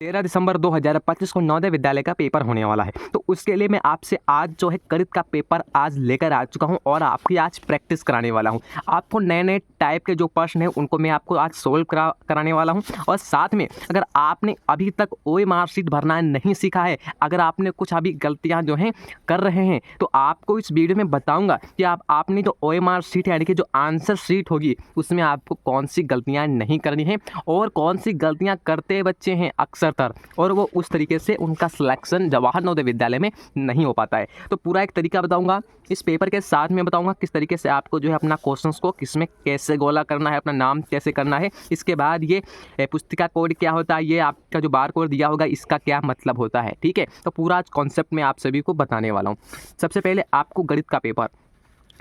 13 दिसंबर 2025 को नवोदय विद्यालय का पेपर होने वाला है। तो उसके लिए मैं आपसे आज जो है गणित का पेपर आज लेकर आ चुका हूं और आपकी आज प्रैक्टिस कराने वाला हूं। आपको नए नए टाइप के जो प्रश्न हैं उनको मैं आपको आज सोल्व कराने वाला हूं। और साथ में अगर आपने अभी तक ओए मार्कशीट भरना नहीं सीखा है, अगर आपने कुछ अभी गलतियाँ जो हैं कर रहे हैं, तो आपको इस वीडियो में बताऊँगा कि आपने जो ओए मार्कशीट यानी कि जो आंसर शीट होगी उसमें आपको कौन सी गलतियाँ नहीं करनी है और कौन सी गलतियाँ करते बच्चे हैं अक्सर और वो उस तरीके से उनका सिलेक्शन जवाहर नवोदय विद्यालय में नहीं हो पाता है। तो पूरा एक तरीका बताऊंगा, इस पेपर के साथ में बताऊंगा किस तरीके से आपको जो है अपना क्वेश्चंस को किसमें कैसे गोला करना है, अपना नाम कैसे करना है। इसके बाद ये पुस्तिका कोड क्या होता है, ये आपका जो बार कोड दिया होगा इसका क्या मतलब होता है। ठीक है, तो पूरा कॉन्सेप्ट मैं आप सभी को बताने वाला हूँ। सबसे पहले आपको गणित का पेपर,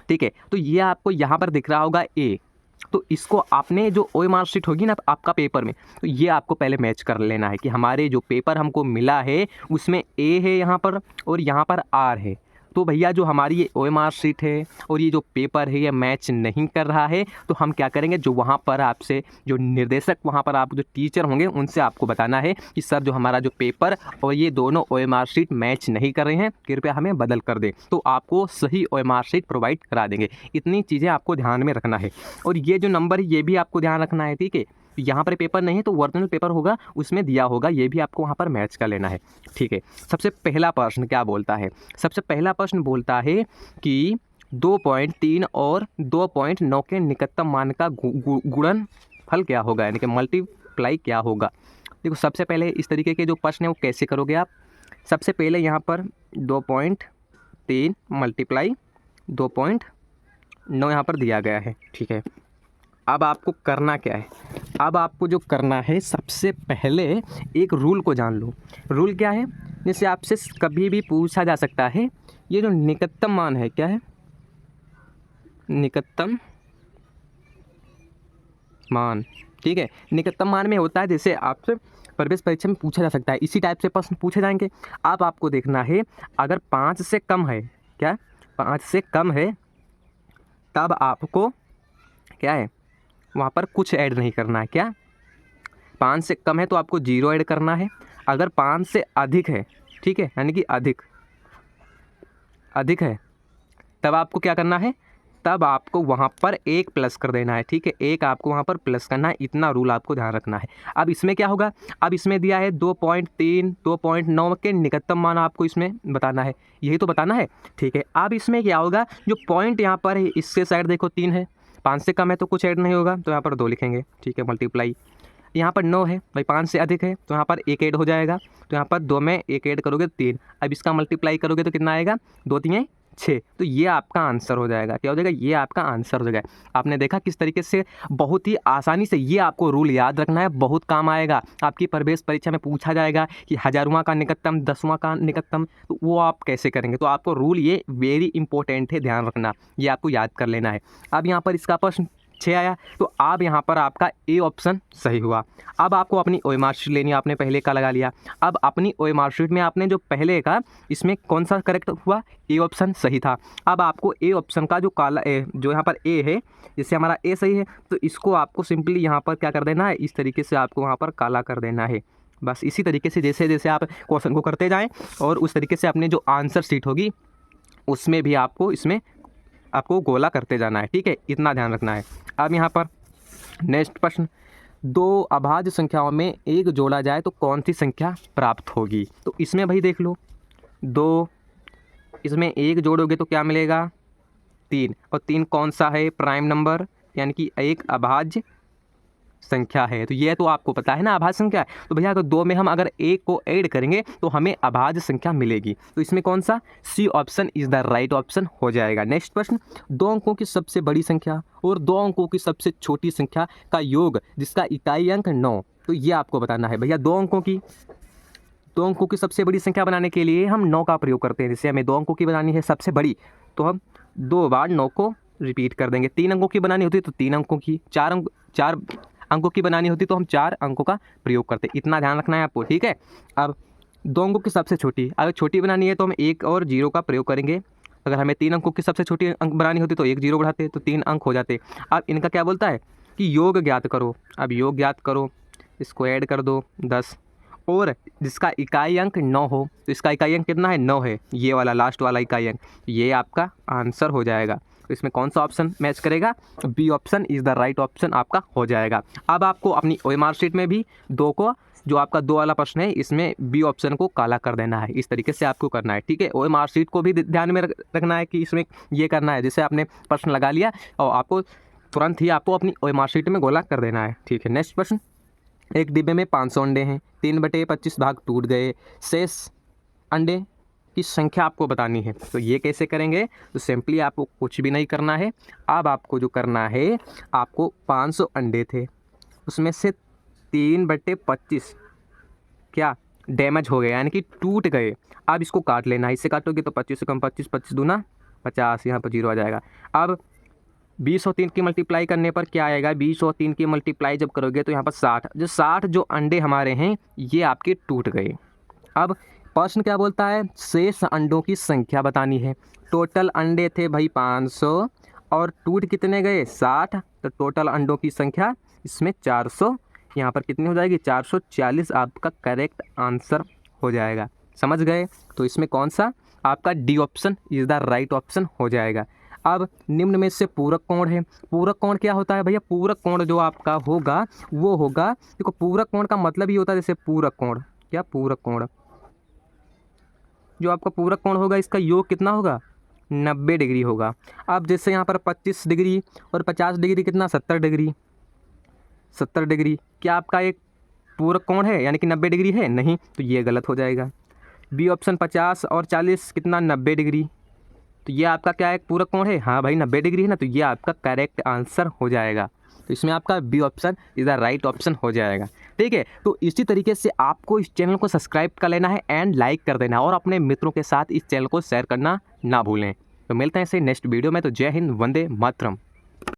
ठीक है, तो ये आपको यहाँ पर दिख रहा होगा ए, तो इसको आपने जो ओए मार्कशीट होगी ना आपका पेपर में, तो ये आपको पहले मैच कर लेना है कि हमारे जो पेपर हमको मिला है उसमें ए है यहाँ पर और यहाँ पर आर है। तो भैया जो हमारी ये ओए मार्कशीट है और ये जो पेपर है ये मैच नहीं कर रहा है, तो हम क्या करेंगे, जो वहाँ पर आपसे जो निर्देशक वहाँ पर आप जो टीचर होंगे उनसे आपको बताना है कि सर जो हमारा जो पेपर और ये दोनों ओए मार्कशीट मैच नहीं कर रहे हैं, कृपया हमें बदल कर दें। तो आपको सही ओए मार्कशीट प्रोवाइड करा देंगे। इतनी चीज़ें आपको ध्यान में रखना है। और ये जो नंबर है ये भी आपको ध्यान रखना है। ठीक है, यहाँ पर पेपर नहीं है तो ओरिजिनल पेपर होगा उसमें दिया होगा, ये भी आपको वहाँ पर मैच कर लेना है। ठीक है, सबसे पहला प्रश्न क्या बोलता है, सबसे पहला प्रश्न बोलता है कि 2.3 और 2.9 के निकटतम मान का गुणनफल क्या होगा, यानी कि मल्टीप्लाई क्या होगा। देखो सबसे पहले इस तरीके के जो प्रश्न है वो कैसे करोगे आप। सबसे पहले यहाँ पर 2.3 मल्टीप्लाई 2.9 यहाँ पर दिया गया है। ठीक है, अब आपको करना क्या है, अब आपको जो करना है सबसे पहले एक रूल को जान लो। रूल क्या है, जैसे आपसे कभी भी पूछा जा सकता है ये जो निकटतम मान है, क्या है, निकटतम मान। ठीक है, निकटतम मान में होता है जैसे आपसे प्रवेश परीक्षा में पूछा जा सकता है, इसी टाइप से प्रश्न पूछे जाएंगे। अब आपको देखना है अगर 5 से कम है, क्या 5 से कम है, तब आपको क्या है वहाँ पर कुछ ऐड नहीं करना है। क्या 5 से कम है तो आपको 0 ऐड करना है। अगर 5 से अधिक है, ठीक है, यानी कि अधिक है, तब आपको क्या करना है, तब आपको वहाँ पर 1 प्लस कर देना है। ठीक है, 1 आपको वहाँ पर प्लस करना है। इतना रूल आपको ध्यान रखना है। अब इसमें क्या होगा, अब इसमें दिया है 2.3 2.9 के निकटतम मान आपको इसमें बताना है, यही तो बताना है। ठीक है, अब इसमें क्या होगा, जो पॉइंट यहाँ पर है इसके साइड देखो 3 है, 5 से कम है तो कुछ ऐड नहीं होगा तो यहाँ पर 2 लिखेंगे। ठीक है, मल्टीप्लाई यहाँ पर 9 है भाई, 5 से अधिक है तो यहाँ पर 1 ऐड हो जाएगा, तो यहाँ पर 2 में 1 ऐड करोगे 3। अब इसका मल्टीप्लाई करोगे तो कितना आएगा, 2 3 6, तो ये आपका आंसर हो जाएगा। क्या हो जाएगा, ये आपका आंसर हो जाएगा। आपने देखा किस तरीके से बहुत ही आसानी से ये आपको रूल याद रखना है, बहुत काम आएगा। आपकी प्रवेश परीक्षा में पूछा जाएगा कि 1000वां का निकटतम 10वां का निकटतम, तो वो आप कैसे करेंगे। तो आपको रूल ये वेरी इंपॉर्टेंट है, ध्यान रखना, ये आपको याद कर लेना है। अब यहाँ पर इसका प्रश्न 6 आया, तो अब यहाँ पर आपका ए ऑप्शन सही हुआ। अब आपको अपनी ओए मार्कशीट लेनी है, आपने पहले का लगा लिया। अब अपनी ओए मार्कशीट में आपने जो पहले का इसमें कौन सा करेक्ट हुआ, ए ऑप्शन सही था। अब आपको ए ऑप्शन का जो काला जो यहाँ पर ए है, जैसे हमारा ए सही है तो इसको आपको सिंपली यहाँ पर क्या कर देना है, इस तरीके से आपको वहाँ पर काला कर देना है। बस इसी तरीके से जैसे जैसे आप क्वेश्चन को करते जाएँ और उस तरीके से अपने जो आंसर शीट होगी उसमें भी आपको इसमें आपको गोला करते जाना है। ठीक है, इतना ध्यान रखना है। अब यहाँ पर नेक्स्ट प्रश्न, 2 अभाज्य संख्याओं में 1 जोड़ा जाए तो कौन सी संख्या प्राप्त होगी। तो इसमें भाई देख लो, 2 इसमें 1 जोड़ोगे तो क्या मिलेगा, 3, और 3 कौन सा है, प्राइम नंबर, यानी कि एक अभाज्य संख्या है। तो ये तो आपको पता है ना अभाज्य संख्या है। तो भैया अगर 2 में हम अगर 1 को ऐड करेंगे तो हमें अभाज्य संख्या मिलेगी। तो इसमें कौन सा, C option is the right option हो जाएगा। नेक्स्ट प्रश्न, 2 अंकों की सबसे बड़ी संख्या और 2 अंकों की सबसे छोटी संख्या का योग जिसका इकाई अंक 9, तो ये आपको बताना है। भैया 2 अंकों की सबसे बड़ी संख्या बनाने के लिए हम 9 का प्रयोग करते हैं। जैसे हमें 2 अंकों की बनानी है सबसे बड़ी, तो हम 2 बार 9 को रिपीट कर देंगे। 3 अंकों की बनानी होती है तो 3 अंकों की, 4 अंकों की बनानी होती तो हम 4 अंकों का प्रयोग करते। इतना ध्यान रखना है आपको। ठीक है, अब 2 अंकों की सबसे छोटी, अगर छोटी बनानी है तो हम 1 और 0 का प्रयोग करेंगे। अगर हमें 3 अंकों की सबसे छोटी अंक बनानी होती तो 1 0 बढ़ाते तो 3 अंक हो जाते। अब इनका क्या बोलता है कि योग ज्ञात करो। अब योग ज्ञात करो, इसको ऐड कर दो 10, और जिसका इकाई अंक 9 हो, तो इसका इकाई अंक कितना है, 9 है, ये वाला लास्ट वाला इकाई अंक, ये आपका आंसर हो जाएगा। तो इसमें कौन सा ऑप्शन मैच करेगा, B option is the right option आपका हो जाएगा। अब आपको अपनी OMR शीट में भी 2 को, जो आपका 2 वाला प्रश्न है, इसमें बी ऑप्शन को काला कर देना है। इस तरीके से आपको करना है, ठीक है। OMR शीट को भी ध्यान में रखना है कि इसमें ये करना है, जैसे आपने प्रश्न लगा लिया और आपको तुरंत ही आपको अपनी OMR शीट में गोला कर देना है, ठीक है। नेक्स्ट प्रश्न, एक डिब्बे में 500 अंडे हैं, 3/25 भाग टूट गए, शेष अंडे की संख्या आपको बतानी है। तो ये कैसे करेंगे, तो सिंपली आपको कुछ भी नहीं करना है। अब आपको जो करना है, आपको 500 अंडे थे, उसमें से 3/25 क्या डैमेज हो गए, यानी कि टूट गए। अब इसको काट लेना है, इससे काटोगे तो 25 से कम 25, 25 दूना 50, यहाँ पर 0 आ जाएगा। अब 20 और 3 की मल्टीप्लाई करने पर क्या आएगा, 20 और 3 की मल्टीप्लाई जब करोगे तो यहाँ पर 60 जो अंडे हमारे हैं ये आपके टूट गए। अब प्रश्न क्या बोलता है, शेष अंडों की संख्या बतानी है। टोटल अंडे थे भाई 500 और टूट कितने गए, 60, तो टोटल अंडों की संख्या इसमें 400, यहाँ पर कितनी हो जाएगी, 440 आपका करेक्ट आंसर हो जाएगा। समझ गए, तो इसमें कौन सा आपका D option is the right option हो जाएगा। अब निम्न में से पूरक कोण है। पूरक कोण क्या होता है भैया, पूरक कोण जो आपका होगा वो होगा, देखो पूरक कोण का मतलब ही होता है जैसे पूरक कोण, क्या पूरक कोण, जो आपका पूरक कोण होगा इसका योग कितना होगा, 90 डिग्री होगा। अब जैसे यहाँ पर 25 डिग्री और 50 डिग्री कितना, 70 डिग्री, 70 डिग्री क्या आपका एक पूरक कोण है, यानी कि 90 डिग्री है, नहीं, तो ये गलत हो जाएगा। बी ऑप्शन 50 और 40 कितना, 90 डिग्री, तो ये आपका क्या एक पूरक कोण है, हाँ भाई 90 डिग्री है ना, तो ये आपका करेक्ट आंसर हो जाएगा। तो इसमें आपका B option is the right option हो जाएगा, ठीक है। तो इसी तरीके से आपको इस चैनल को सब्सक्राइब कर लेना है एंड लाइक कर देना और अपने मित्रों के साथ इस चैनल को शेयर करना ना भूलें। तो मिलते हैं ऐसे नेक्स्ट वीडियो में। तो जय हिंद, वंदे मातरम।